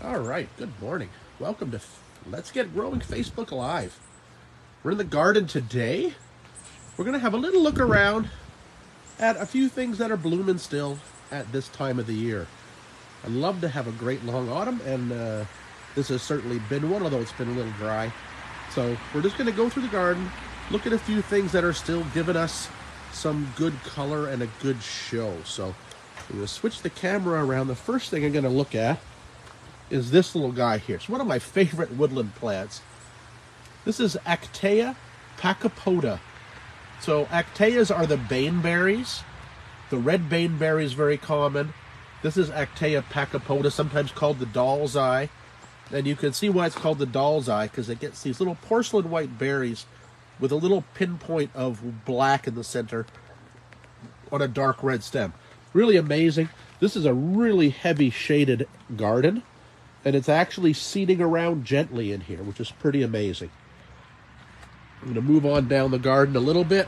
All right, good morning. Welcome to Let's Get Growing Facebook Live. We're in the garden today. We're going to have a little look around at a few things that are blooming still at this time of the year. I'd love to have a great long autumn, and this has certainly been one, although it's been a little dry. So we're just going to go through the garden, look at a few things that are still giving us some good color and a good show. So I'm going to switch the camera around. The first thing I'm going to look at is this little guy here. It's one of my favorite woodland plants. This is Actaea pachypoda. So Actaeas are the baneberries. The red baneberry is very common. This is Actaea pachypoda, sometimes called the doll's eye. And you can see why it's called the doll's eye, because it gets these little porcelain white berries with a little pinpoint of black in the center on a dark red stem. Really amazing. This is a really heavy shaded garden, and it's actually seeding around gently in here, which is pretty amazing. I'm going to move on down the garden a little bit.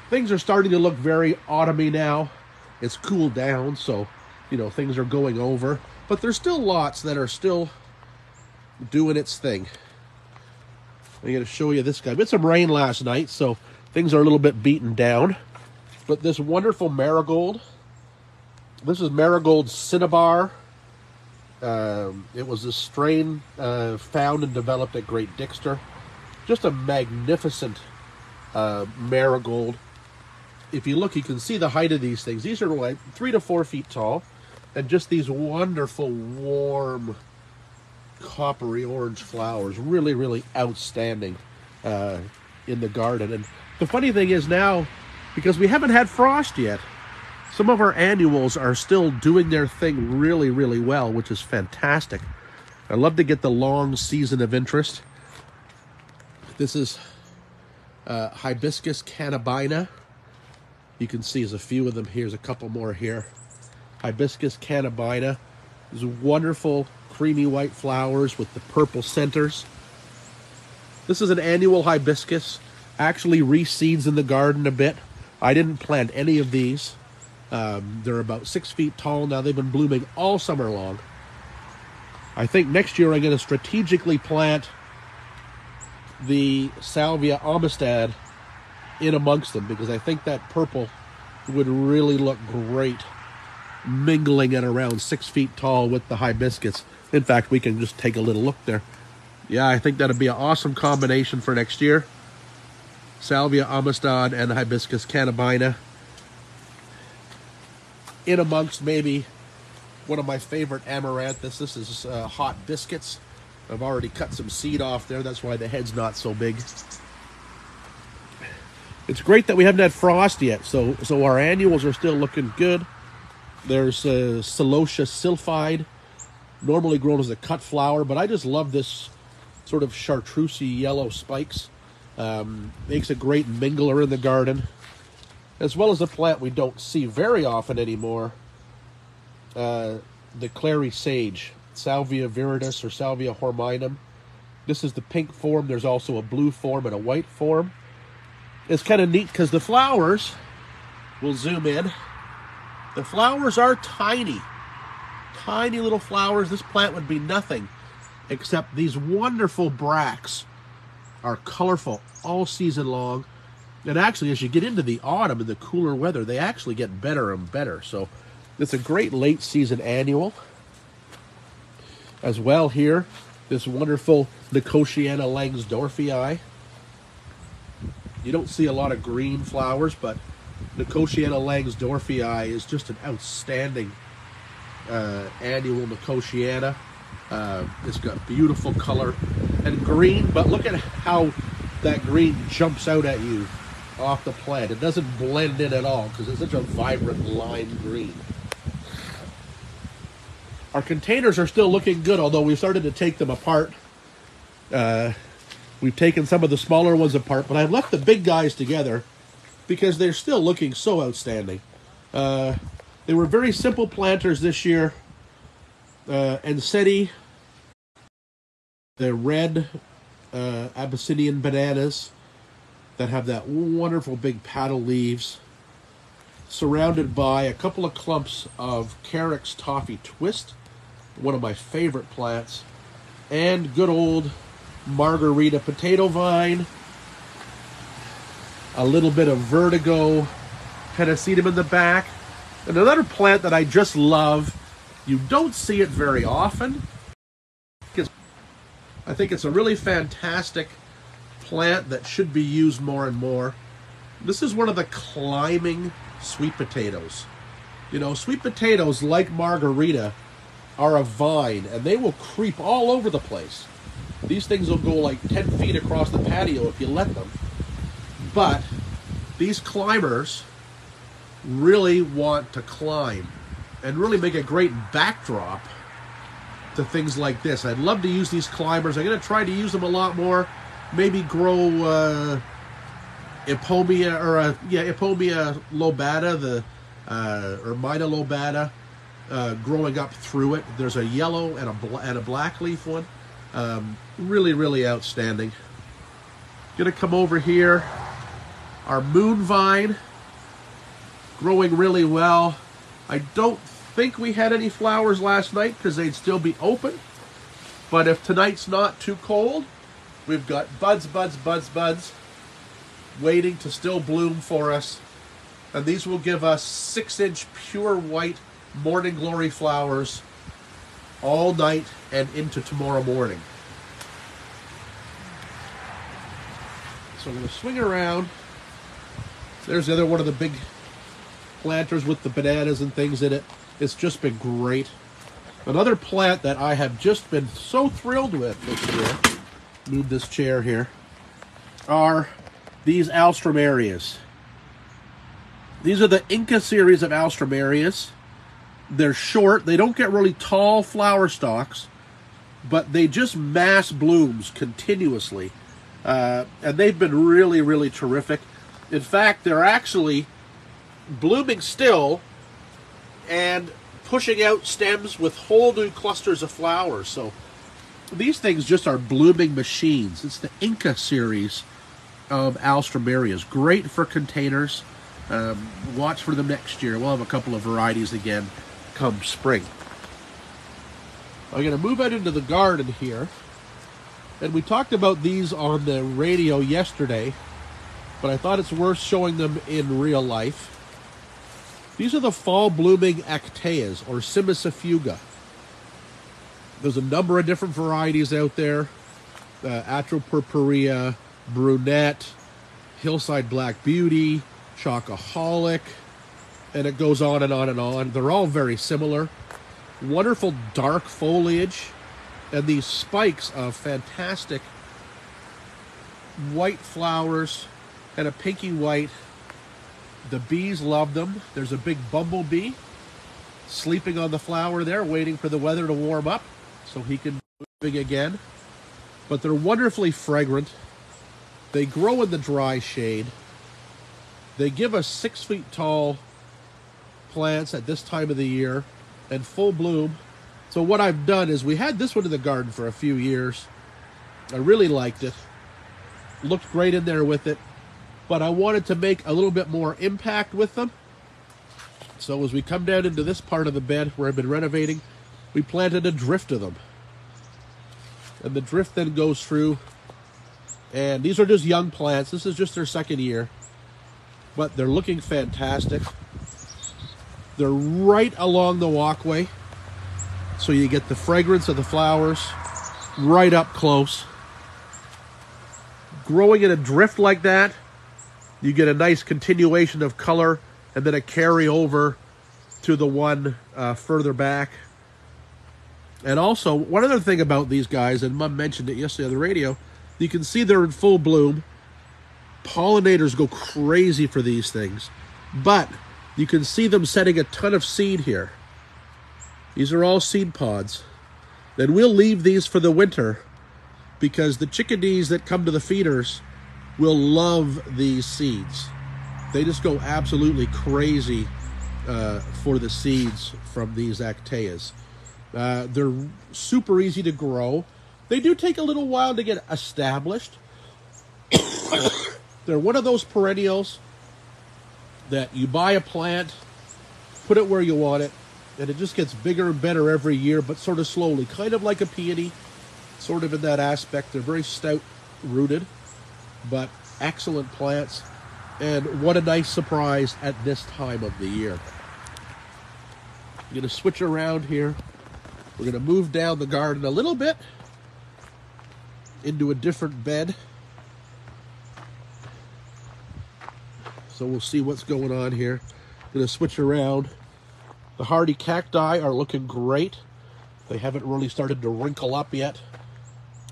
Things are starting to look very autumny now. It's cooled down, so, things are going over. But there's still lots that are still doing its thing. I'm going to show you this guy. We had some rain last night, so things are a little bit beaten down. But this wonderful marigold, this is Marigold cinnabar. It was a strain found and developed at Great Dixter. Just a magnificent marigold. If you look, you can see the height of these things. These are like 3 to 4 feet tall, and just these wonderful, warm, coppery orange flowers. Really, really outstanding in the garden. And the funny thing is now, because we haven't had frost yet, some of our annuals are still doing their thing really, really well, which is fantastic. I love to get the long season of interest. This is Hibiscus cannabina. You can see there's a few of them. Here's a couple more here. Hibiscus cannabina. These wonderful creamy white flowers with the purple centers. This is an annual hibiscus. Actually reseeds in the garden a bit. I didn't plant any of these. They're about 6 feet tall now. They've been blooming all summer long. I think next year I'm going to strategically plant the Salvia amistad in amongst them, because I think that purple would really look great mingling at around 6 feet tall with the hibiscus. In fact, we can just take a little look there. Yeah, I think that'd be an awesome combination for next year. Salvia amistad and Hibiscus cannabina in amongst maybe one of my favorite amaranthus. This is Hot Biscuits. I've already cut some seed off there. That's why the head's not so big. It's great that we haven't had frost yet, so our annuals are still looking good. There's Celosia sylphide, normally grown as a cut flower, but I just love this sort of chartreusey yellow spikes. Makes a great mingler in the garden, as well as a plant we don't see very often anymore, the clary sage, Salvia viridis or Salvia horminum. This is the pink form. There's also a blue form and a white form. It's kind of neat because the flowers, we'll zoom in, the flowers are tiny. Tiny little flowers. This plant would be nothing except these wonderful bracts are colorful all season long. And actually, as you get into the autumn and the cooler weather, they actually get better and better. So it's a great late season annual. As well here, this wonderful Nicotiana Langsdorffii. You don't see a lot of green flowers, but Nicotiana Langsdorffii is just an outstanding annual Nicotiana. It's got beautiful color and green, but look at how that green jumps out at you off the plant. It doesn't blend in at all because it's such a vibrant lime green. Our containers are still looking good, although we've started to take them apart. We've taken some of the smaller ones apart, but I've left the big guys together because they're still looking so outstanding. They were very simple planters this year. Enseti, the red Abyssinian bananas that have that wonderful big paddle leaves, surrounded by a couple of clumps of Carex Toffee Twist. one of my favorite plants. And good old Margarita potato vine. A little bit of Vertigo Pennisetum in the back. And another plant that I just love. You don't see it very often. I think it's a really fantastic plant that should be used more and more. This is one of the climbing sweet potatoes. You know, sweet potatoes, like Margarita, are a vine, and they will creep all over the place. These things will go like 10 feet across the patio if you let them. But these climbers really want to climb and really make a great backdrop to things like this. I'd love to use these climbers. I'm going to try to use them a lot more. Maybe grow Ipomea lobata, or Mida lobata, growing up through it. There's a yellow and a black leaf one. Really, really outstanding. Going to come over here. Our moon vine, growing really well. I don't think we had any flowers last night because they'd still be open. But if tonight's not too cold, we've got buds waiting to still bloom for us. And these will give us 6-inch pure white morning glory flowers all night and into tomorrow morning. So I'm going to swing around. There's the other one of the big planters with the bananas and things in it. It's just been great. Another plant that I have just been so thrilled with this year, move this chair here, are these Alströmerias. These are the Inca series of Alströmerias. They're short. They don't get really tall flower stalks, but they just mass blooms continuously. And they've been really, really terrific. In fact, they're actually blooming still and pushing out stems with whole new clusters of flowers. So these things just are blooming machines. It's the Inca series of Alströmerias. Great for containers. Watch for them next year. We'll have a couple of varieties again come spring. I'm going to move out into the garden here. And we talked about these on the radio yesterday, but I thought it's worth showing them in real life. These are the fall blooming Actaeas, or Cimicifuga. There's a number of different varieties out there. Atropurpurea, Brunette, Hillside Black Beauty, Chocoholic, and it goes on and on and on. They're all very similar. Wonderful dark foliage, and these spikes of fantastic white flowers and a pinky white. The bees love them. There's a big bumblebee sleeping on the flower there, waiting for the weather to warm up so he can move again. But they're wonderfully fragrant. They grow in the dry shade. They give us 6 feet tall plants at this time of the year and full bloom. So what I've done is, we had this one in the garden for a few years. I really liked it. Looked great in there with it. But I wanted to make a little bit more impact with them. So as we come down into this part of the bed where I've been renovating, we planted a drift of them. And the drift then goes through. And these are just young plants. This is just their second year. But they're looking fantastic. They're right along the walkway. So you get the fragrance of the flowers right up close. Growing in a drift like that, you get a nice continuation of color and then a carry over to the one further back. And also, one other thing about these guys, and Mom mentioned it yesterday on the radio, you can see they're in full bloom. Pollinators go crazy for these things. But you can see them setting a ton of seed here. These are all seed pods. Then we'll leave these for the winter because the chickadees that come to the feeders will love these seeds. They just go absolutely crazy for the seeds from these Actaeas. They're super easy to grow. They do take a little while to get established. They're one of those perennials that you buy a plant, put it where you want it, And it just gets bigger and better every year, but sort of slowly, kind of like a peony, sort of in that aspect. They're very stout-rooted, but excellent plants. And what a nice surprise at this time of the year. I'm going to switch around here. We're going to move down the garden a little bit into a different bed. So we'll see what's going on here. I'm going to switch around. The hardy cacti are looking great. They haven't really started to wrinkle up yet.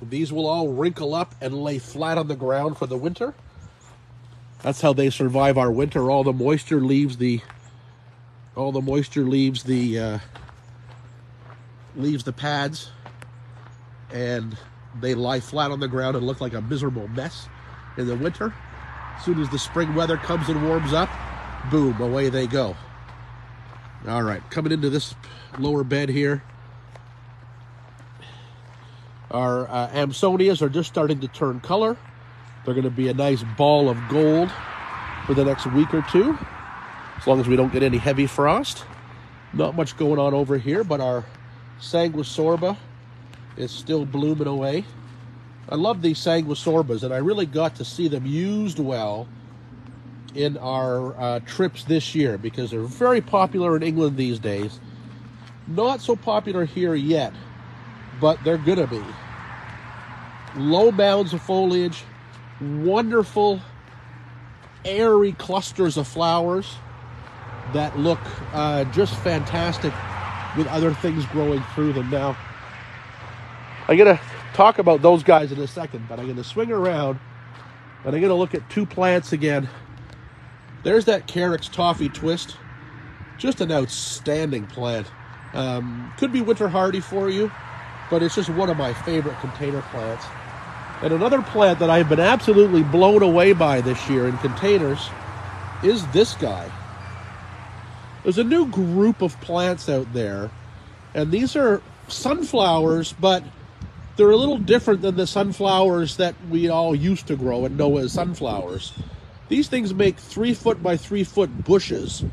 These will all wrinkle up and lay flat on the ground for the winter. That's how they survive our winter. All the moisture leaves the pads, and they lie flat on the ground and look like a miserable mess in the winter. As soon as the spring weather comes and warms up, boom, away they go. All right, coming into this lower bed here. Our Amsonias are just starting to turn color. They're going to be a nice ball of gold for the next week or two, as long as we don't get any heavy frost. Not much going on over here, but our Sanguisorba is still blooming away. I love these Sanguisorbas, and I really got to see them used well in our trips this year, because they're very popular in England these days. Not so popular here yet, but they're gonna be. Low mounds of foliage, wonderful airy clusters of flowers that look just fantastic with other things growing through them. Now, I'm gonna talk about those guys in a second, but I'm gonna swing around and I'm gonna look at two plants again. There's that Carex Toffee Twist. Just an outstanding plant. Could be winter hardy for you, but it's just one of my favorite container plants. And another plant that I've been absolutely blown away by this year in containers is this guy. There's a new group of plants out there, and these are sunflowers, but they're a little different than the sunflowers that we all used to grow and know as sunflowers. These things make 3 foot by 3 foot bushes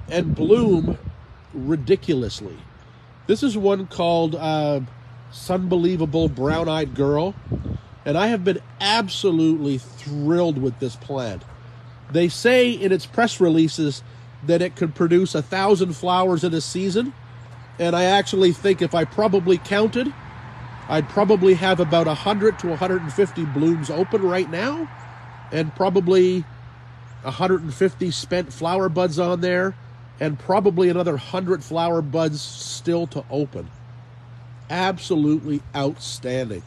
and bloom ridiculously. This is one called Sunbelievable Brown-Eyed Girl, and I have been absolutely thrilled with this plant. They say in its press releases that it could produce 1,000 flowers in a season, and I actually think if I probably counted, I'd probably have about 100 to 150 blooms open right now, and probably 150 spent flower buds on there, and probably another 100 flower buds still to open. Absolutely outstanding.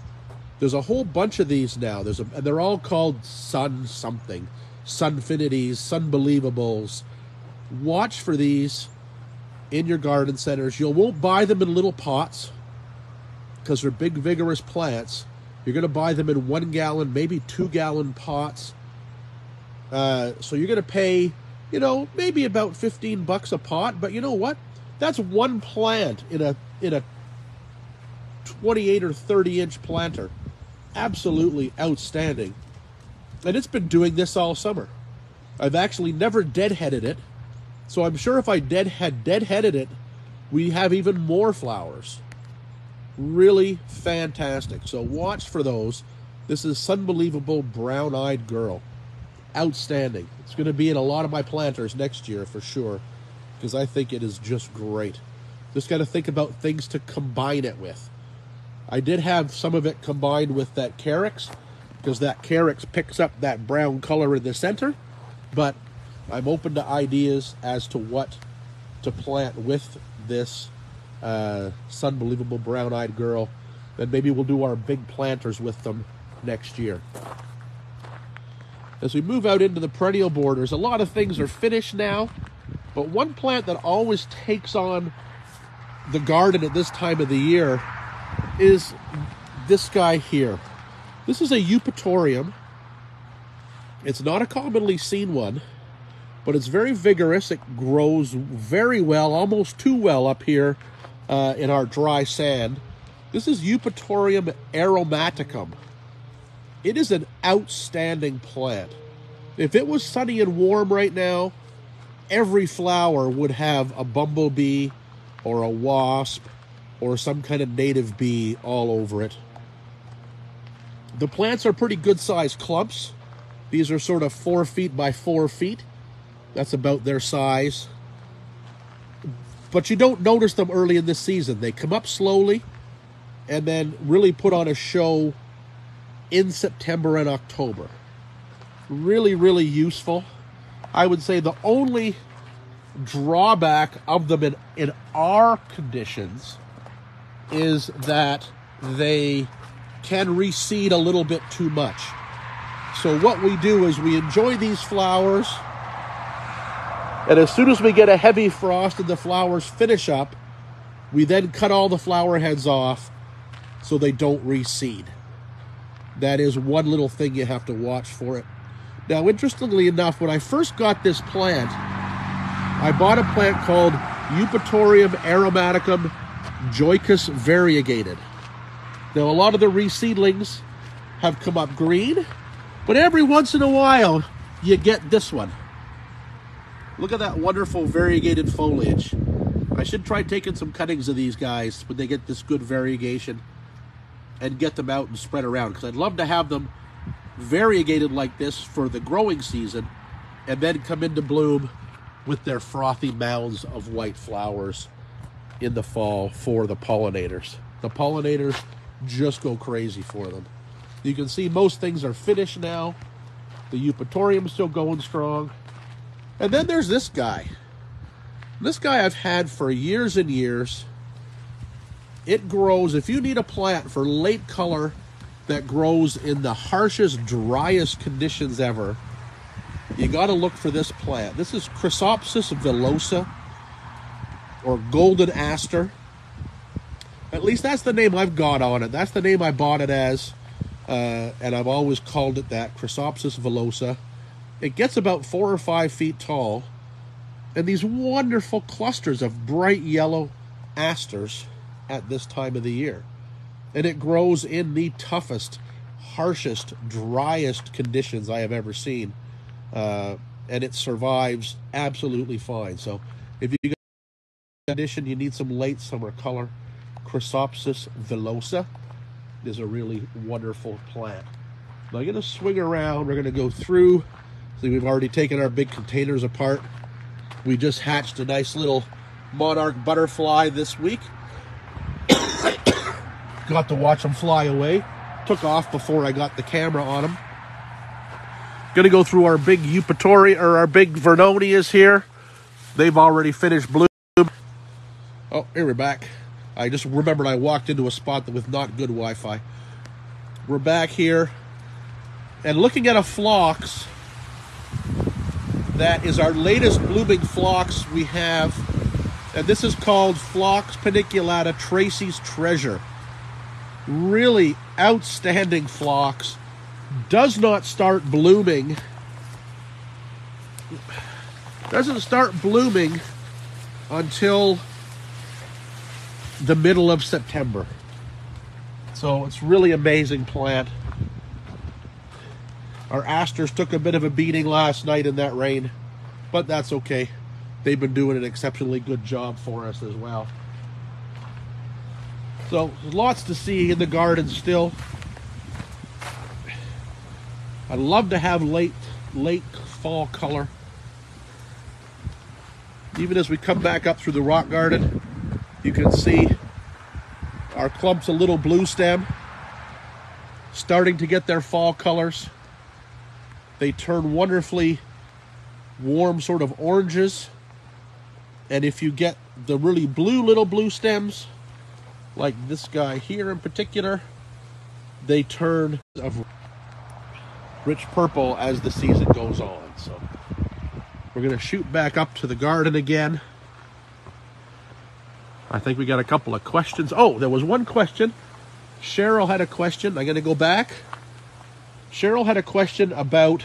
There's a whole bunch of these now. And they're all called Sun something. Sunfinities, Sunbelievables. Watch for these in your garden centers. You won't buy them in little pots because they're big, vigorous plants. You're going to buy them in 1 gallon, maybe 2 gallon pots. So you're going to pay, maybe about $15 a pot. But you know what? That's one plant in a 28 or 30 inch planter. Absolutely outstanding. And it's been doing this all summer. I've actually never deadheaded it. So I'm sure if I deadheaded it, we have even more flowers. Really fantastic. So watch for those. This is Sunbelievable Brown-Eyed Girl. Outstanding. It's going to be in a lot of my planters next year for sure, because I think it is just great. Just got to think about things to combine it with. I did have some of it combined with that Carex, because that Carex picks up that brown color in the center, but I'm open to ideas as to what to plant with this Sunbelievable Brown-Eyed Girl. Then maybe we'll do our big planters with them next year. As we move out into the perennial borders, a lot of things are finished now, but one plant that always takes on the garden at this time of the year is this guy here. This is a Eupatorium. It's not a commonly seen one, but it's very vigorous. It grows very well, almost too well up here in our dry sand. This is Eupatorium aromaticum. It is an outstanding plant. If it was sunny and warm right now, every flower would have a bumblebee or a wasp or some kind of native bee all over it. The plants are pretty good sized clumps. These are sort of 4 feet by 4 feet. That's about their size. But you don't notice them early in the season. They come up slowly and then really put on a show in September and October. Really, really useful. I would say the only drawback of them in our conditions is that they can reseed a little bit too much. So what we do is we enjoy these flowers, and as soon as we get a heavy frost and the flowers finish up, we then cut all the flower heads off so they don't reseed. That is one little thing you have to watch for it. Now, interestingly enough, when I first got this plant, I bought a plant called Eupatorium aromaticum joycus variegated. Now, a lot of the reseedlings have come up green, but every once in a while, you get this one. Look at that wonderful variegated foliage. I should try taking some cuttings of these guys when they get this good variegation and get them out and spread around, because I'd love to have them variegated like this for the growing season and then come into bloom with their frothy mounds of white flowers in the fall for the pollinators. The pollinators just go crazy for them. You can see most things are finished now. The Eupatorium's still going strong. And then there's this guy. This guy I've had for years and years. It grows, if you need a plant for late color that grows in the harshest, driest conditions ever, you got to look for this plant. This is Chrysopsis villosa, or golden aster. At least that's the name I've got on it. That's the name I bought it as, and I've always called it that, Chrysopsis villosa. It gets about 4 or 5 feet tall, and these wonderful clusters of bright yellow asters at this time of the year. And it grows in the toughest, harshest, driest conditions I have ever seen. And it survives absolutely fine. So if you got a condition, you need some late summer color, Chrysopsis villosa is a really wonderful plant. Now I'm going to swing around. We're going to go through. See, we've already taken our big containers apart. We just hatched a nice little monarch butterfly this week. Got to watch them fly away. Took off before I got the camera on them. Gonna go through our big Eupatoria, or our big Vernonias here. They've already finished bloom. Oh, here we're back. I just remembered I walked into a spot with not good Wi-Fi. We're back here and looking at a phlox that is our latest blooming phlox we have, and this is called Phlox paniculata Tracy's Treasure. Really outstanding phlox. Does not start blooming. Doesn't start blooming until the middle of September. So it's really amazing plant. Our asters took a bit of a beating last night in that rain, but that's okay. They've been doing an exceptionally good job for us as well. So there's lots to see in the garden still. I'd love to have late fall color. Even as we come back up through the rock garden, you can see our clumps of little blue stem starting to get their fall colors. They turn wonderfully warm sort of oranges. And if you get the really blue little blue stems, like this guy here in particular, they turn of rich purple as the season goes on. So we're going to shoot back up to the garden again. I think we got a couple of questions. Oh, there was one question. Cheryl had a question. I'm going to go back. Cheryl had a question about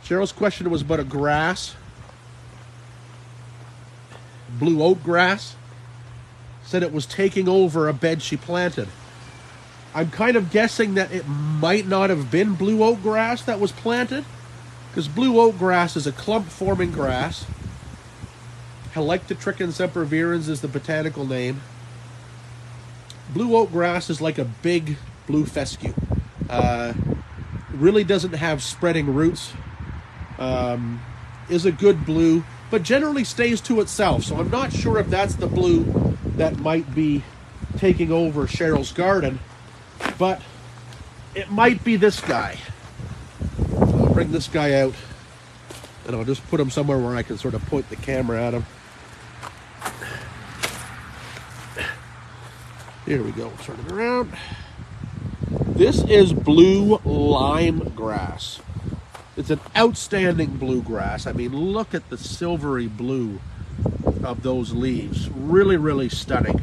Cheryl's question was about a grass, blue oat grass. Said it was taking over a bed she planted. I'm kind of guessing that it might not have been blue oak grass that was planted, because blue oak grass is a clump-forming grass. Helictotrichum sempervirens is the botanical name. Blue oak grass is like a big blue fescue. Really doesn't have spreading roots. Is a good blue, but generally stays to itself. So I'm not sure if that's the blue that might be taking over Cheryl's garden, but it might be this guy. I'll bring this guy out, and I'll just put him somewhere where I can sort of point the camera at him. Here we go, turn it around. This is blue lime grass. It's an outstanding blue grass. I mean, look at the silvery blue of those leaves. Really, really stunning.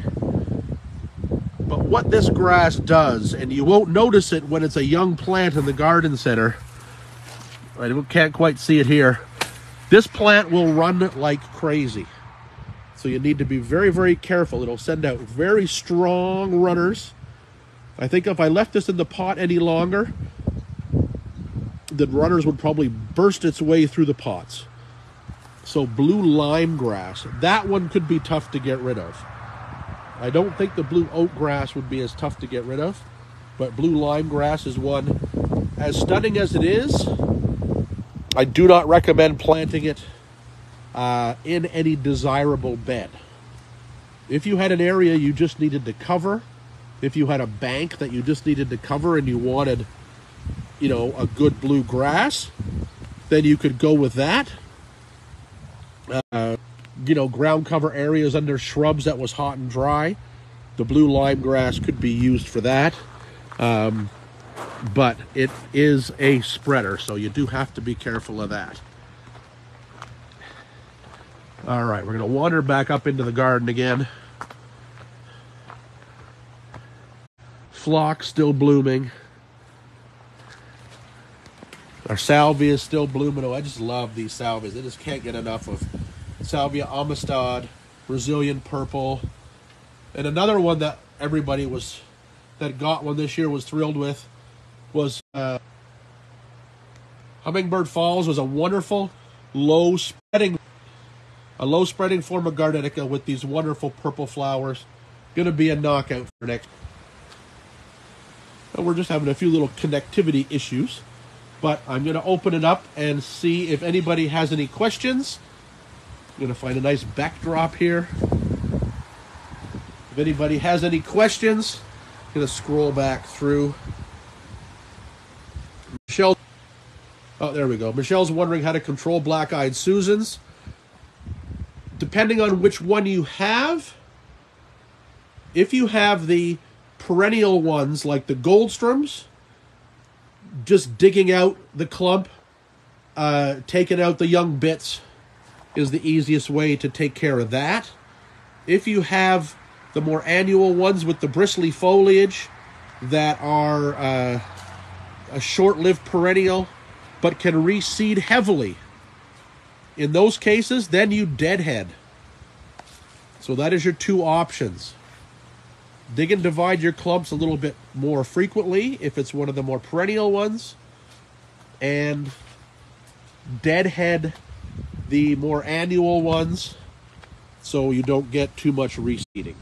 But what this grass does, and you won't notice it when it's a young plant in the garden center. I can't quite see it here. This plant will run like crazy. So you need to be very, very careful. It'll send out very strong runners. I think if I left this in the pot any longer, the runners would probably burst its way through the pots. So blue lime grass, that one could be tough to get rid of. I don't think the blue oak grass would be as tough to get rid of, but blue lime grass is one. As stunning as it is, I do not recommend planting it in any desirable bed. If you had an area you just needed to cover, if you had a bank that you just needed to cover and you wanted, you know, a good blue grass, then you could go with that. You know, ground cover areas under shrubs that was hot and dry, the blue lime grass could be used for that. But it is a spreader, so you do have to be careful of that. All right, we're going to wander back up into the garden again. Phlox still blooming. Our salvia is still blooming. Oh, I just love these salvias. I just can't get enough of Salvia Amistad, Brazilian purple. And another one that everybody that got one this year was thrilled with was Hummingbird Falls. Was a wonderful low spreading form of Gardenica with these wonderful purple flowers. Going to be a knockout for next. We're just having a few little connectivity issues, but I'm going to open it up and see if anybody has any questions. I'm going to find a nice backdrop here. If anybody has any questions, I'm going to scroll back through. Michelle, oh, there we go. Michelle's wondering how to control black-eyed Susans. Depending on which one you have, if you have the perennial ones like the Goldstroms, just digging out the clump, taking out the young bits is the easiest way to take care of that. If you have the more annual ones with the bristly foliage that are a short-lived perennial but can reseed heavily, in those cases, then you deadhead. So that is your two options. Dig and divide your clumps a little bit more frequently if it's one of the more perennial ones, and deadhead the more annual ones so you don't get too much reseeding.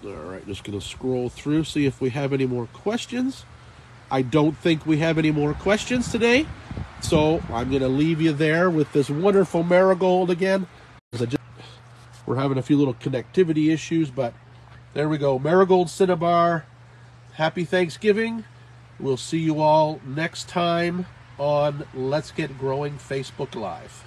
All right, just going to scroll through, see if we have any more questions. I don't think we have any more questions today, so I'm going to leave you there with this wonderful marigold again. We're having a few little connectivity issues, but there we go. Marigold Cinnabar. Happy Thanksgiving. We'll see you all next time on Let's Get Growing Facebook Live.